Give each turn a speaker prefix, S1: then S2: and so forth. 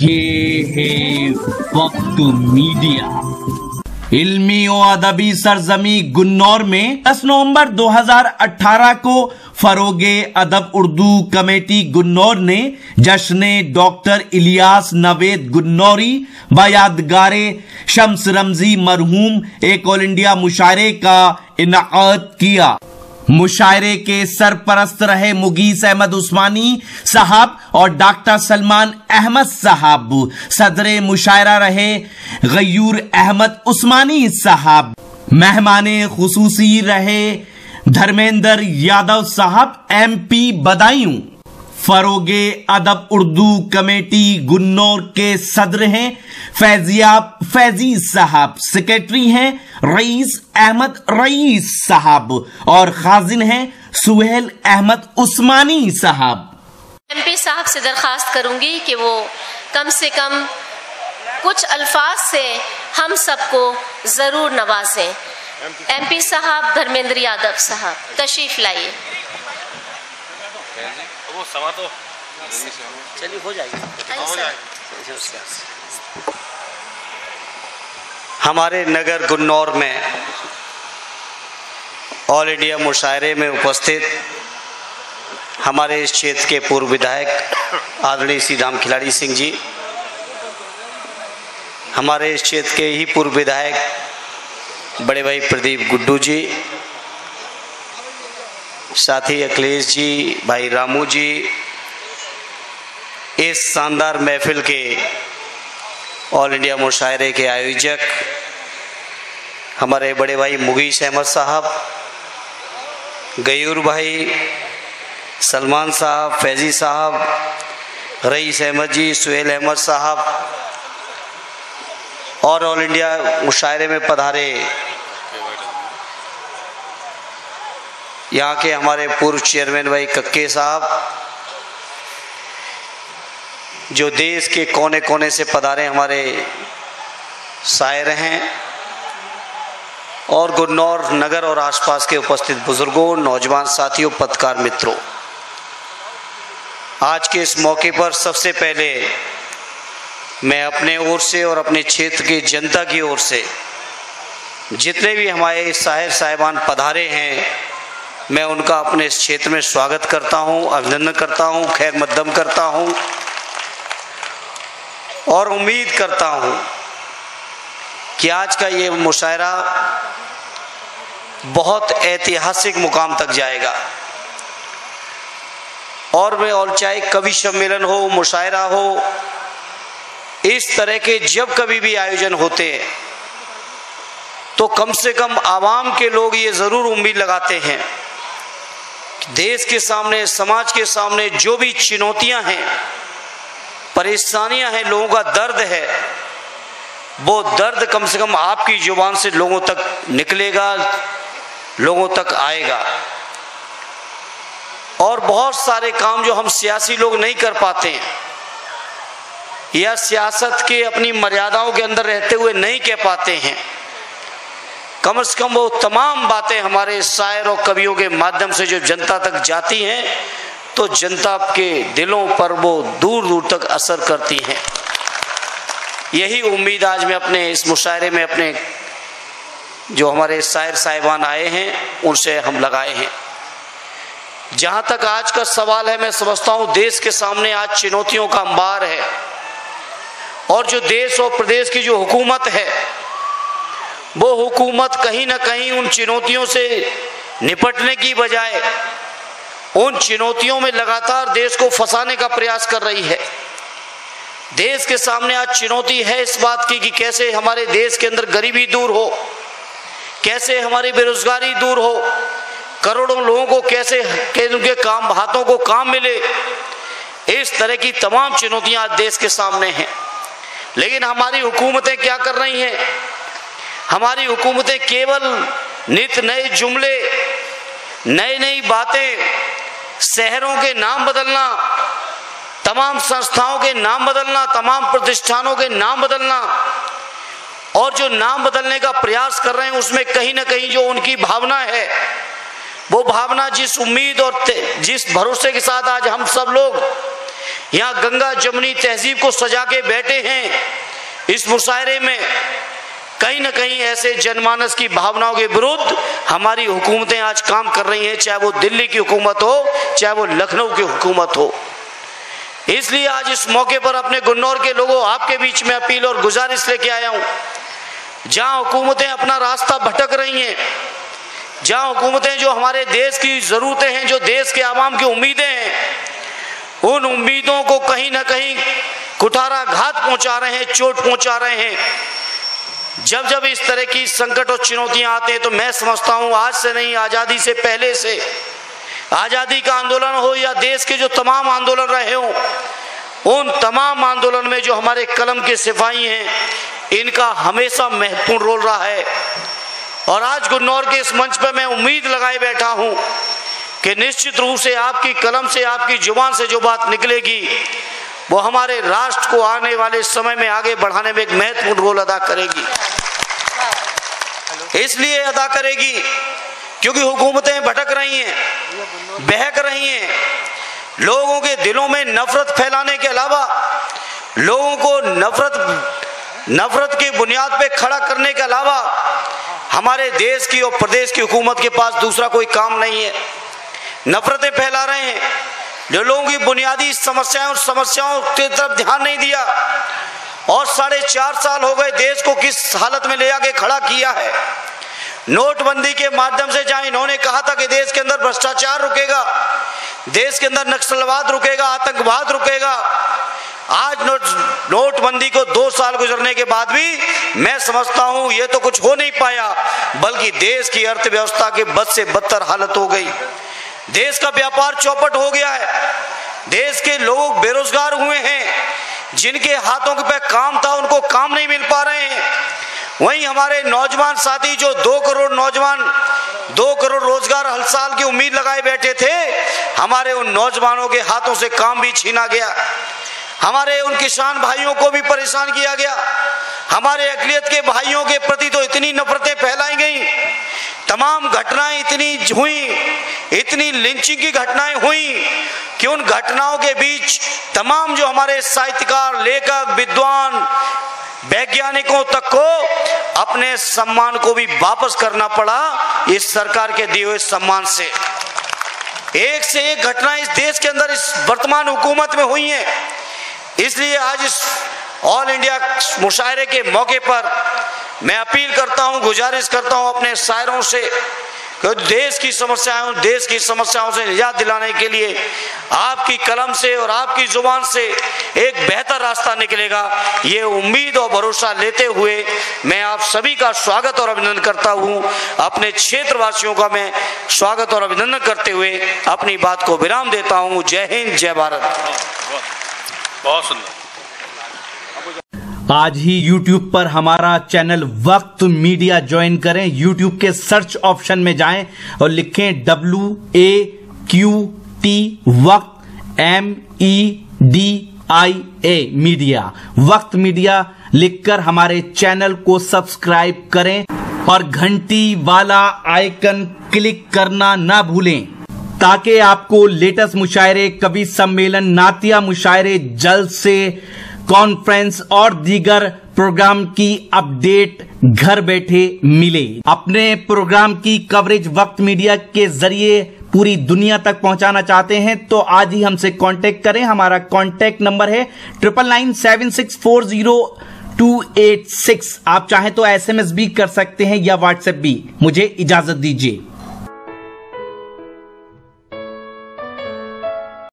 S1: ये है वक्त मीडिया। इल्मी और अदबी सरजमी गुन्नौर में 10 नवंबर 2018 को फरोगे अदब उर्दू कमेटी गुन्नौर ने जश्न डॉक्टर इलियास नवेद गुन्नौरी बयादगारे शम्स रमजी मरहूम एक ऑल इंडिया मुशायरे का इनाअत किया। मुशायरे के सरपरस्त रहे मुगीस अहमद उस्मानी साहब और डॉक्टर सलमान अहमद साहब। सदरे मुशायरा रहे गयूर अहमद उस्मानी साहब। मेहमाने खुसूसी रहे धर्मेंद्र यादव साहब MP बदायूं। फरोगे अदब उर्दू कमेटी गुन्नौर के सदर हैं फैजी साहब। सेक्रेटरी हैं रईस अहमद रईस साहब और खाजिन हैं सुहेल अहमद उस्मानी साहब।
S2: MP साहब से दरखास्त करूंगी कि वो कम से कम कुछ अल्फाज से हम सबको जरूर नवाजें। MP साहब धर्मेंद्र यादव साहब तशरीफ लाइए।
S3: वो समा तो
S4: चलिए हो जाएगी। हमारे नगर गुन्नौर में ऑल इंडिया मुशायरे में उपस्थित हमारे इस क्षेत्र के पूर्व विधायक आदरणीय श्री राम खिलाड़ी सिंह जी, हमारे इस क्षेत्र के ही पूर्व विधायक बड़े भाई प्रदीप गुड्डू जी, साथी अखिलेश जी, भाई रामू जी, इस शानदार महफिल के ऑल इंडिया मुशायरे के आयोजक हमारे बड़े भाई मुगीस अहमद साहब, गयूर भाई, सलमान साहब, फैजी साहब, रईस अहमद जी, सुहेल अहमद साहब और ऑल इंडिया मुशायरे में पधारे यहाँ के हमारे पूर्व चेयरमैन भाई कक्के साहब, जो देश के कोने कोने से पधारे हमारे शायर हैं, और गुन्नौर नगर और आसपास के उपस्थित बुजुर्गों, नौजवान साथियों, पत्रकार मित्रों, आज के इस मौके पर सबसे पहले मैं अपने ओर से और अपने क्षेत्र की जनता की ओर से जितने भी हमारे शायर साहिबान पधारे हैं, मैं उनका अपने इस क्षेत्र में स्वागत करता हूं, अभिनंदन करता हूं, खैर मकदम करता हूं और उम्मीद करता हूं कि आज का ये मुशायरा बहुत ऐतिहासिक मुकाम तक जाएगा। और चाहे कवि सम्मेलन हो, मुशायरा हो, इस तरह के जब कभी भी आयोजन होते हैं तो कम से कम आवाम के लोग ये जरूर उम्मीद लगाते हैं, देश के सामने, समाज के सामने जो भी चुनौतियां हैं, परेशानियां हैं, लोगों का दर्द है, वो दर्द कम से कम आपकी जुबान से लोगों तक निकलेगा, लोगों तक आएगा। और बहुत सारे काम जो हम सियासी लोग नहीं कर पाते हैं या सियासत के अपनी मर्यादाओं के अंदर रहते हुए नहीं कह पाते हैं, कम से कम वो तमाम बातें हमारे शायर और कवियों के माध्यम से जो जनता तक जाती हैं तो जनता के दिलों पर वो दूर दूर तक असर करती हैं। यही उम्मीद आज मैं अपने इस मुशायरे में अपने जो हमारे शायर साहिबान आए हैं उनसे हम लगाए हैं। जहां तक आज का सवाल है, मैं समझता हूं देश के सामने आज चुनौतियों का अंबार है और जो देश और प्रदेश की जो हुकूमत है वो हुकूमत कहीं ना कहीं उन चुनौतियों से निपटने की बजाय उन चुनौतियों में लगातार देश को फंसाने का प्रयास कर रही है। देश के सामने आज चुनौती है इस बात की कि कैसे हमारे देश के अंदर गरीबी दूर हो, कैसे हमारी बेरोजगारी दूर हो, करोड़ों लोगों को कैसे उनके काम हाथों को काम मिले। इस तरह की तमाम चुनौतियां आज देश के सामने हैं। लेकिन हमारी हुकूमतें क्या कर रही हैं? हमारी हुकूमतें केवल नित नए जुमले, नई नई बातें, शहरों के नाम बदलना, तमाम संस्थाओं के नाम बदलना, तमाम प्रतिष्ठानों के नाम बदलना और जो नाम बदलने का प्रयास कर रहे हैं उसमें कहीं ना कहीं जो उनकी भावना है, वो भावना जिस उम्मीद और जिस भरोसे के साथ आज हम सब लोग यहाँ गंगा जमुनी तहजीब को सजा के बैठे हैं। इस मुशायरे में कहीं ना कहीं ऐसे जनमानस की भावनाओं के विरुद्ध हमारी हुकूमतें आज काम कर रही हैं, चाहे वो दिल्ली की हुकूमत हो, चाहे वो लखनऊ की हुकूमत हो। इसलिए आज इस मौके पर अपने गुन्नौर के लोगों, आपके बीच में अपील और गुजारिश लेके आया हूं। जहां हुकूमतें अपना रास्ता भटक रही हैं, जहां हुकूमतें जो हमारे देश की जरूरतें हैं, जो देश के आवाम की उम्मीदें हैं, उन उम्मीदों को कहीं ना कहीं कुठाराघात पहुंचा रहे हैं, चोट पहुंचा रहे हैं। जब जब इस तरह की संकट और चुनौतियां आते हैं तो मैं समझता हूं आज से नहीं, आजादी से पहले से, आजादी का आंदोलन हो या देश के जो तमाम आंदोलन रहे हो, उन तमाम आंदोलन में जो हमारे कलम के सिपाही हैं, इनका हमेशा महत्वपूर्ण रोल रहा है। और आज गुन्नौर के इस मंच पर मैं उम्मीद लगाए बैठा हूं कि निश्चित रूप से आपकी कलम से, आपकी जुबान से जो बात निकलेगी वो हमारे राष्ट्र को आने वाले समय में आगे बढ़ाने में एक महत्वपूर्ण रोल अदा करेगी। इसलिए अदा करेगी क्योंकि हुकूमतें भटक रही हैं, बहक रही हैं। लोगों के दिलों में नफरत फैलाने के अलावा, लोगों को नफरत की बुनियाद पे खड़ा करने के अलावा हमारे देश की और प्रदेश की हुकूमत के पास दूसरा कोई काम नहीं है। नफरतें फैला रहे हैं, जो लोगों की बुनियादी समस्याएं और समस्याओं की तरफ ध्यान नहीं दिया। और 4.5 साल हो गए देश को किस हालत में ले आके खड़ा किया है। नोटबंदी के माध्यम से जहां इन्होंने कहा था कि देश के अंदर भ्रष्टाचार रुकेगा, देश के अंदर नक्सलवाद रुकेगा, आतंकवाद रुकेगा, आज नोटबंदी को 2 साल गुजरने के बाद भी मैं समझता हूं ये तो कुछ हो नहीं पाया, बल्कि देश की अर्थव्यवस्था के बद से बदतर हालत हो गई। देश का व्यापार चौपट हो गया है, देश के लोग बेरोजगार हुए हैं, जिनके हाथों पे काम था उनको काम नहीं मिल पा रहे हैं। वहीं हमारे नौजवान साथी जो 2 करोड़ नौजवान 2 करोड़ रोजगार हर साल की उम्मीद लगाए बैठे थे, हमारे उन नौजवानों के हाथों से काम भी छीना गया। हमारे उन किसान भाइयों को भी परेशान किया गया। हमारे अक़लियत के भाइयों के प्रति तो इतनी नफरतें फैलाई गई, तमाम घटनाएं इतनी हुई, इतनी लिंचिंग की घटनाएं हुई कि उन घटनाओं के बीच तमाम जो हमारे साहित्यकार, लेखक, विद्वान, वैज्ञानिकों तक को अपने सम्मान को भी वापस करना पड़ा इस सरकार के दिए हुए सम्मान से। एक से एक घटनाएं इस देश के अंदर इस वर्तमान हुकूमत में हुई हैं। इसलिए आज इस ऑल इंडिया मुशायरे के मौके पर मैं अपील करता हूं, गुजारिश करता हूं अपने शायरों से कि देश की समस्याओं से निजात दिलाने के लिए आपकी कलम से और आपकी जुबान से एक बेहतर रास्ता निकलेगा, ये उम्मीद और भरोसा लेते हुए मैं आप सभी का स्वागत और अभिनंदन करता हूं। अपने क्षेत्रवासियों का मैं स्वागत और अभिनंदन करते हुए अपनी बात को विराम देता हूं। जय हिंद, जय भारत।
S3: बहुत सुंदर।
S1: आज ही YouTube पर हमारा चैनल वक्त मीडिया ज्वाइन करें। YouTube के सर्च ऑप्शन में जाएं और लिखें WAQT वक्त MEDIA मीडिया। वक्त मीडिया लिखकर हमारे चैनल को सब्सक्राइब करें और घंटी वाला आइकन क्लिक करना ना भूलें, ताकि आपको लेटेस्ट मुशायरे, कवि सम्मेलन, नातिया मुशायरे, जलसे, कॉन्फ्रेंस और दीगर प्रोग्राम की अपडेट घर बैठे मिले। अपने प्रोग्राम की कवरेज वक्त मीडिया के जरिए पूरी दुनिया तक पहुंचाना चाहते हैं तो आज ही हमसे कांटेक्ट करें। हमारा कांटेक्ट नंबर है 9997640286। आप चाहें तो SMS भी कर सकते हैं या WhatsApp भी। मुझे इजाजत दीजिए।